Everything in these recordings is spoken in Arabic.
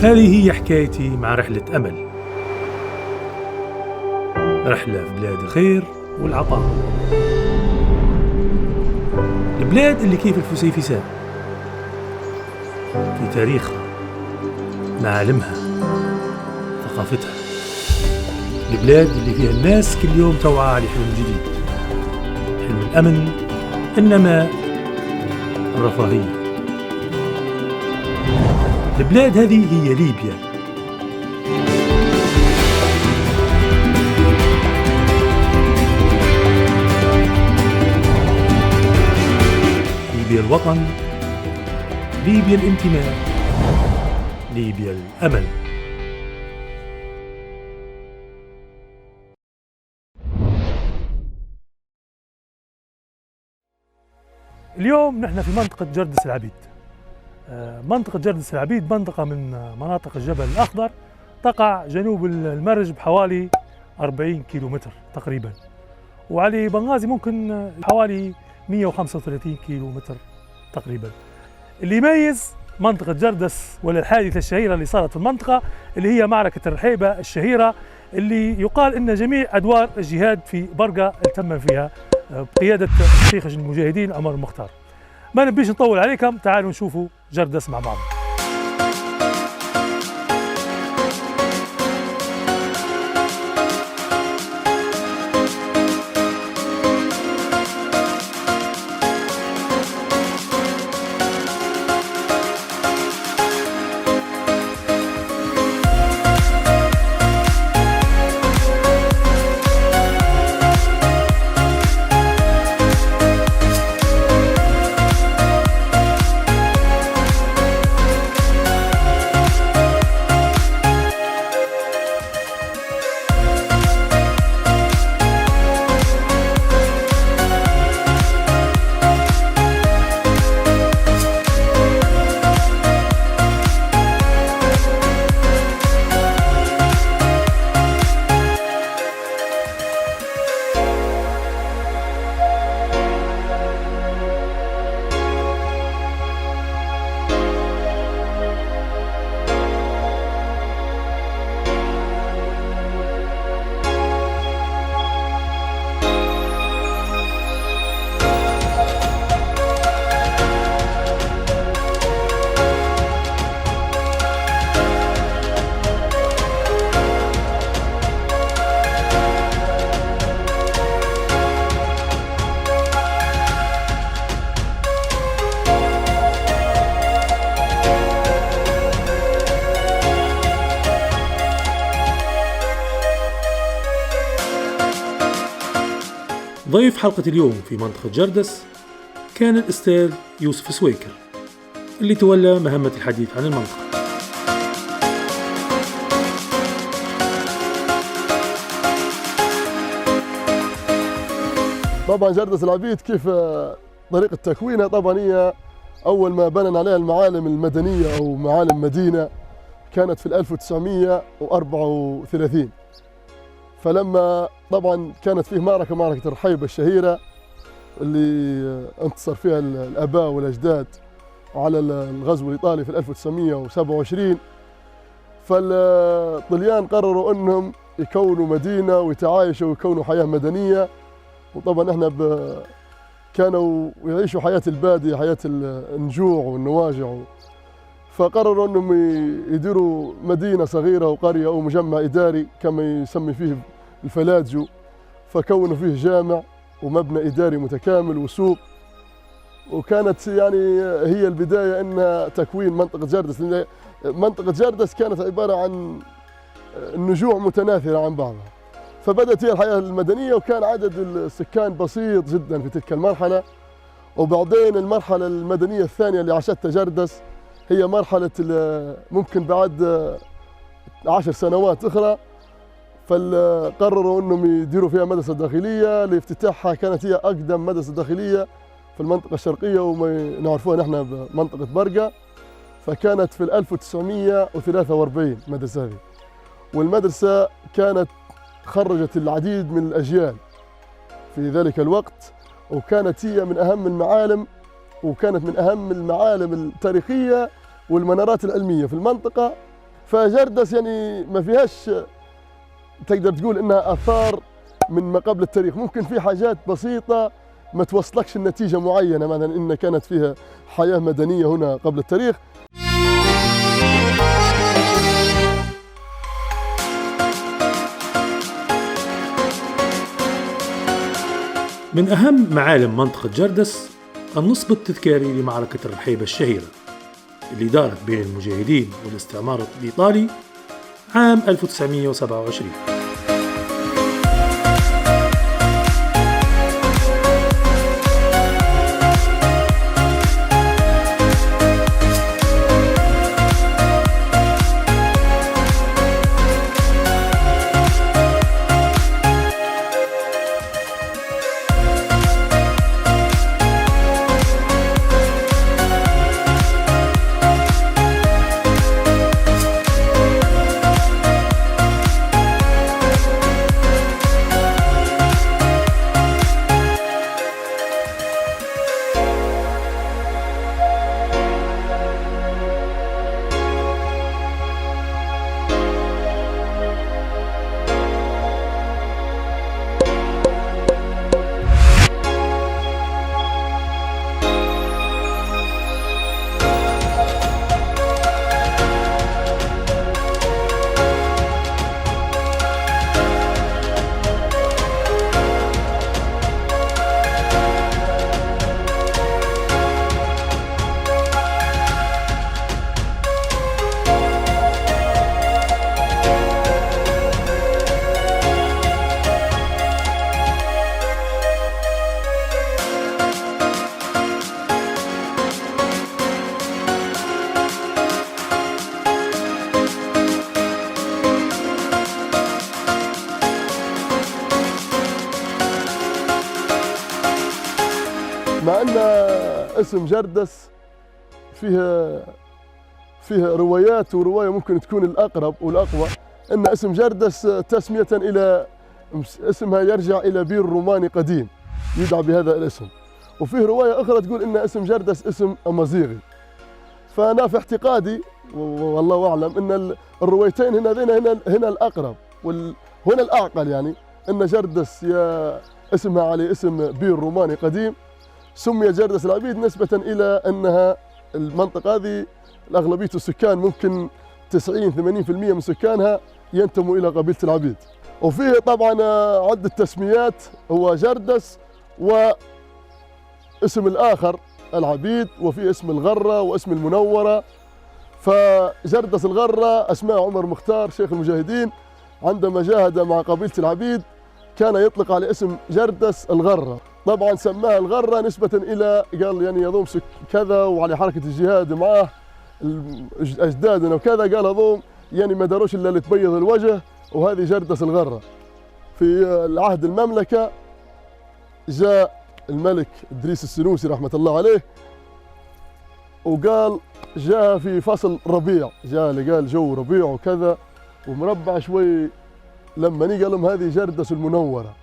هذه هي حكايتي مع رحلة أمل، رحلة في بلاد الخير والعطاء، البلاد اللي كيف الفسيفساء في تاريخها، معالمها، ثقافتها، البلاد اللي فيها الناس كل يوم توعى لحلم جديد، حلم الأمن، النماء، الرفاهية. البلاد هذه هي ليبيا. ليبيا الوطن، ليبيا الانتماء، ليبيا الأمل. اليوم نحن في منطقة جردس العبيد. منطقة جردس العبيد منطقة من مناطق الجبل الأخضر، تقع جنوب المرج بحوالي 40 كيلومتر تقريبا، وعلي بنغازي ممكن حوالي 135 كيلومتر تقريبا. اللي يميز منطقة جردس ولا الحادثة الشهيرة اللي صارت في المنطقة اللي هي معركة الرحيبة الشهيرة، اللي يقال أن جميع أدوار الجهاد في برقة تم فيها بقيادة شيخ المجاهدين عمر المختار. ما نبيش نطول عليكم، تعالوا نشوفوا جردس مع بعض. ضيف حلقة اليوم في منطقة جردس كان الأستاذ يوسف سويكر، اللي تولى مهمة الحديث عن المنطقة. طبعا جردس العبيد كيف طريقة تكوينها، طبعا هي أول ما بنى عليها المعالم المدنية أو معالم مدينة كانت في 1934، فلما طبعا كانت فيه معركة الرحيبة الشهيرة اللي انتصر فيها الآباء والأجداد على الغزو الإيطالي في 1927، فالطليان قرروا أنهم يكونوا مدينة ويتعايشوا ويكونوا حياة مدنية. وطبعا احنا كانوا يعيشوا حياة البادية، حياة النجوع والنواجع، فقرروا أنهم يديروا مدينة صغيرة وقرية أو مجمع إداري كما يسمي فيه الفلاجو، فكونوا فيه جامع ومبنى إداري متكامل وسوق. وكانت يعني هي البداية أن تكوين منطقة جردس، لأن منطقة جردس كانت عبارة عن النجوع متناثرة عن بعضها، فبدأت هي الحياة المدنية وكان عدد السكان بسيط جدا في تلك المرحلة. وبعدين المرحلة المدنية الثانية اللي عاشتها جردس هي مرحلة ممكن بعد 10 سنوات أخرى، فقرروا أنهم يديروا فيها مدرسة داخلية. لافتتاحها كانت هي أقدم مدرسة داخلية في المنطقة الشرقية وما نعرفوها نحن بمنطقة برقة، فكانت في 1943 المدرسة هذه. والمدرسة كانت خرجت العديد من الأجيال في ذلك الوقت، وكانت هي من أهم المعالم وكانت من أهم المعالم التاريخية والمنارات العلمية في المنطقة، فجردس يعني ما فيهاش تقدر تقول انها اثار من ما قبل التاريخ. ممكن في حاجات بسيطه ما توصلكش النتيجه معينه، مثلا ان كانت فيها حياه مدنيه هنا قبل التاريخ. من أهم معالم منطقة جردس النصب التذكاري لمعركة الرحيبة الشهيرة اللي دارت بين المجاهدين والاستعمار الإيطالي عام 1927. مع ان اسم جردس فيها روايات، وروايه ممكن تكون الاقرب والاقوى ان اسم جردس تسميه الى اسمها يرجع الى بير روماني قديم يدعى بهذا الاسم. وفيه روايه اخرى تقول ان اسم جردس اسم امازيغي. فانا في اعتقادي والله اعلم ان الروايتين هنا الاقرب وهنا الاعقل، يعني ان جردس يا اسمها على اسم بير روماني قديم سمي جردس العبيد نسبة إلى أنها المنطقة هذه الأغلبية السكان ممكن 90-80% من سكانها ينتموا إلى قبيلة العبيد. وفيه طبعا عدة تسميات، هو جردس واسم الآخر العبيد، وفي اسم الغرة واسم المنورة. فجردس الغرة أسماء عمر مختار شيخ المجاهدين عندما جاهد مع قبيلة العبيد كان يطلق على اسم جردس الغرة. طبعا سماها الغرة نسبة إلى قال يعني يضم كذا وعلى حركة الجهاد معاه أجدادنا وكذا، قال هذوم يعني ما داروش إلا لتبيض الوجه، وهذه جردس الغرة. في العهد المملكة جاء الملك إدريس السنوسي رحمة الله عليه وقال جاء في فصل ربيع، جاء قال جو ربيع وكذا ومربع شوي، لما قال لهم هذه جردس المنورة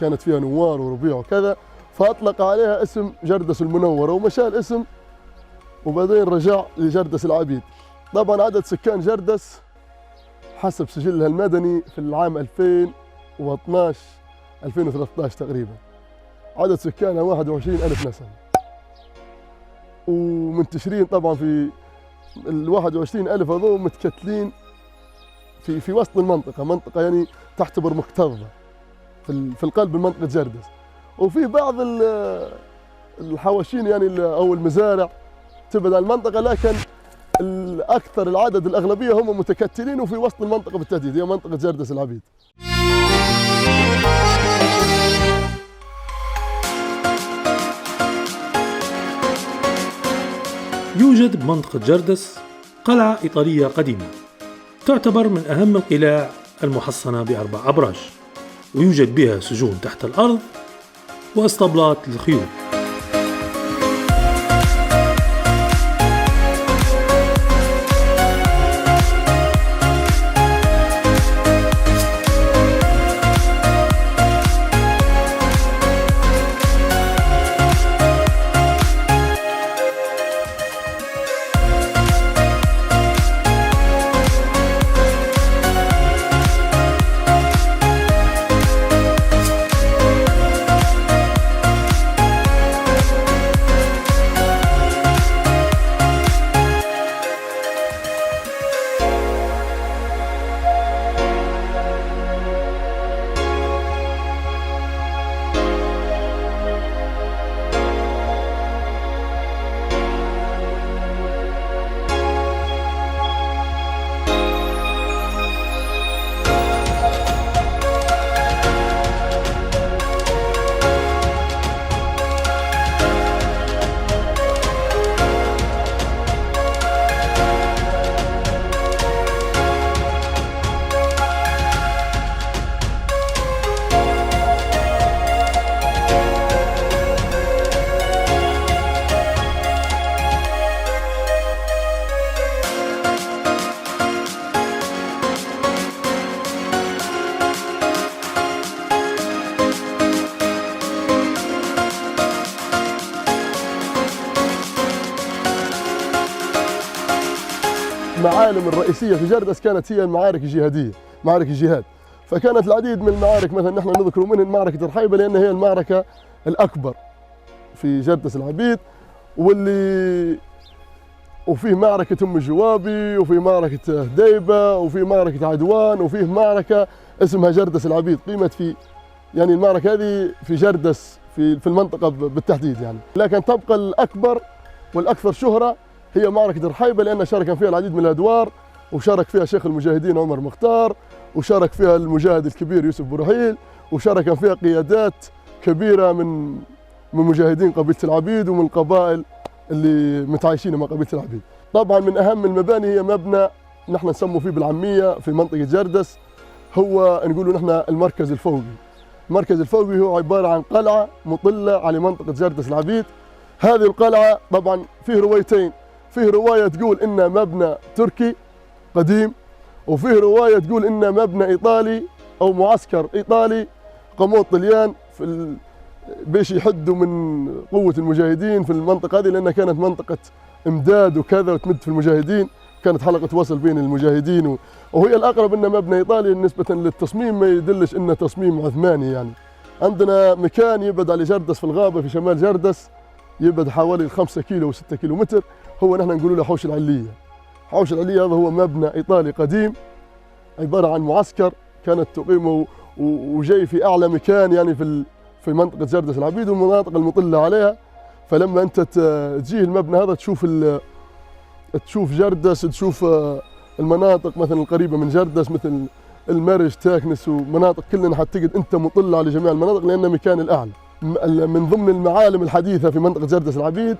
كانت فيها نوار وربيع وكذا، فأطلق عليها اسم جردس المنورة ومشى الاسم، وبعدين رجع لجردس العبيد. طبعا عدد سكان جردس حسب سجلها المدني في العام 2012-2013 تقريبا عدد سكانها 21,000 نسمة، ومنتشرين طبعا في ال 21,000 هذول متكتلين في وسط المنطقة، منطقة يعني تعتبر مكتظة في القلب من منطقة جردس. وفي بعض الحواشين يعني أو المزارع تبعد عن المنطقة، لكن الأكثر العدد الأغلبية هم متكتلين وفي وسط المنطقة بالتحديد، هي منطقة جردس العبيد. يوجد بمنطقة جردس قلعة إيطالية قديمة تعتبر من أهم القلاع المحصنة ب4 أبراج، ويوجد بها سجون تحت الأرض واسطبلات للخيول. المعالم الرئيسية في جردس كانت هي المعارك الجهادية، معارك الجهاد. فكانت العديد من المعارك مثلا نحن نذكر منها معركة الرحيبة لأن هي المعركة الأكبر في جردس العبيد، وفيه معركة أم الجوابي، وفي معركة هديبة، وفي معركة عدوان، وفيه معركة اسمها جردس العبيد قيمت في يعني المعركة هذه في جردس في المنطقة بالتحديد يعني. لكن تبقى الأكبر والأكثر شهرة هي معركة الرحيبة لأن شارك فيها العديد من الأدوار، وشارك فيها شيخ المجاهدين عمر مختار، وشارك فيها المجاهد الكبير يوسف بورحيل، وشارك فيها قيادات كبيرة من مجاهدين قبيلة العبيد ومن القبائل اللي متعايشين مع قبيلة العبيد. طبعا من أهم المباني هي مبنى نحن نسموا فيه بالعامية في منطقة جردس، هو نقولوا نحن المركز الفوقي. المركز الفوقي هو عبارة عن قلعة مطلة على منطقة جردس العبيد. هذه القلعة طبعا فيه روايتين، فيه رواية تقول إنه مبنى تركي قديم، وفيه رواية تقول إنه مبنى إيطالي أو معسكر إيطالي قاموا الطليان باش يحدوا من قوة المجاهدين في المنطقة هذه لأنها كانت منطقة إمداد وكذا وتمد في المجاهدين، كانت حلقة وصل بين المجاهدين وهي الأقرب إنه مبنى إيطالي نسبة للتصميم ما يدلش إنه تصميم عثماني يعني. عندنا مكان يبعد على جردس في الغابة في شمال جردس، يبعد حوالي 5 كيلو و6 كيلو متر، هو نحن نقول له حوش العلية. حوش العلية هذا هو مبنى إيطالي قديم عبارة عن معسكر كانت تقيمه وجاي في أعلى مكان يعني في منطقة جردس العبيد والمناطق المطلة عليها. فلما أنت تجيه المبنى هذا تشوف جردس، تشوف المناطق مثلا القريبة من جردس مثل المرج تاكنس ومناطق كلها حتجد أنت مطلة على جميع المناطق لأنه مكان الأعلى. من ضمن المعالم الحديثة في منطقة جردس العبيد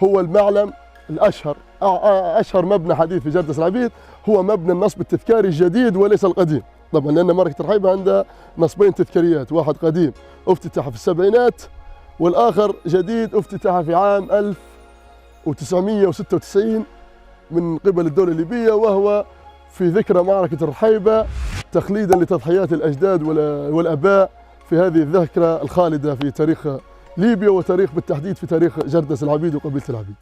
هو المعلم الأشهر، أشهر مبنى حديث في جردس العبيد هو مبنى النصب التذكاري الجديد وليس القديم. طبعا لأن معركة الرحيبة عندها نصبين تذكاريات، واحد قديم افتتح في السبعينات والآخر جديد افتتح في عام 1996 من قبل الدولة الليبية، وهو في ذكرى معركة الرحيبة تخليدا لتضحيات الأجداد والآباء في هذه الذكرى الخالدة في تاريخ ليبيا وتاريخ بالتحديد في تاريخ جردس العبيد وقبيلة العبيد.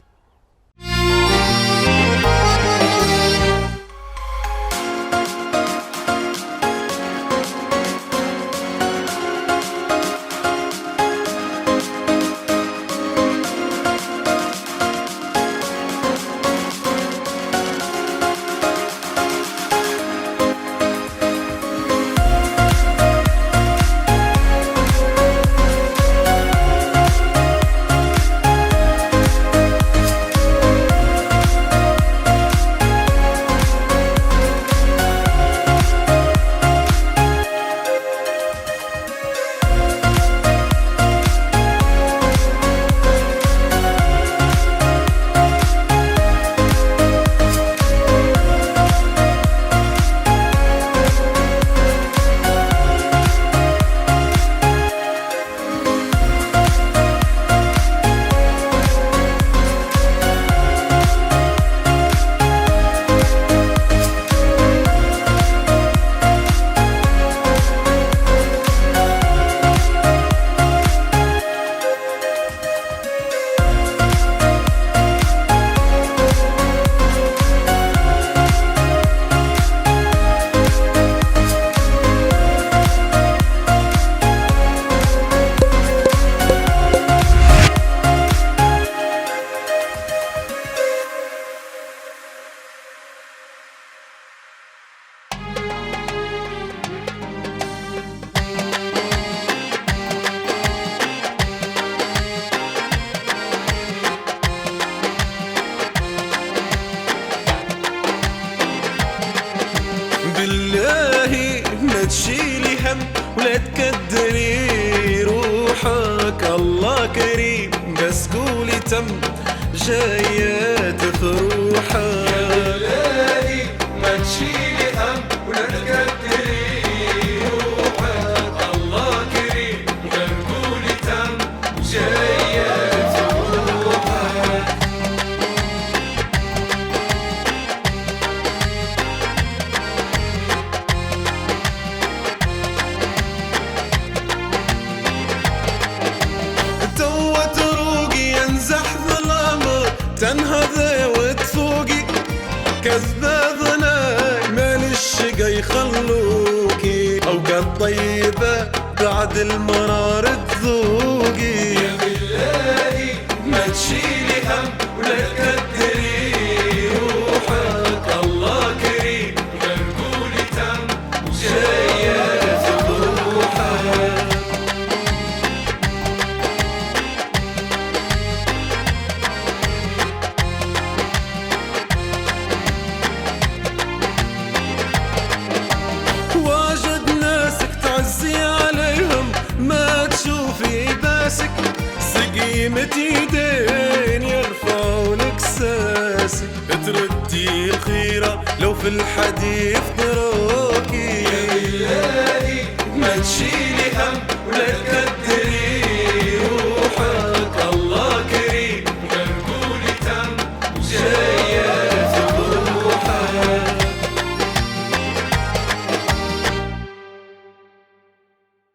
بالله ما تشيلي هم ولا تكدري روحك، الله كريم بس قولي تم جاية تفروحك. بالله ما تشيلي هم ولا تكدري روحك، الله كريم بس قولي تم جاية تفروحك. تنهضي وتفوقي كذاب الطيبة بعد المرار تذوقي. يا بالله ما تشيلي هم ولا تكدري روحك، الله كريم منقولي تم جاية في روحك. واجد ناسك تعزي عليهم ما تشوفي باسك، سقيمة ايدين يرفعون اكساسك، تردي الخيرة لو في الحديث دروكي. يا إلهي ما تشيلي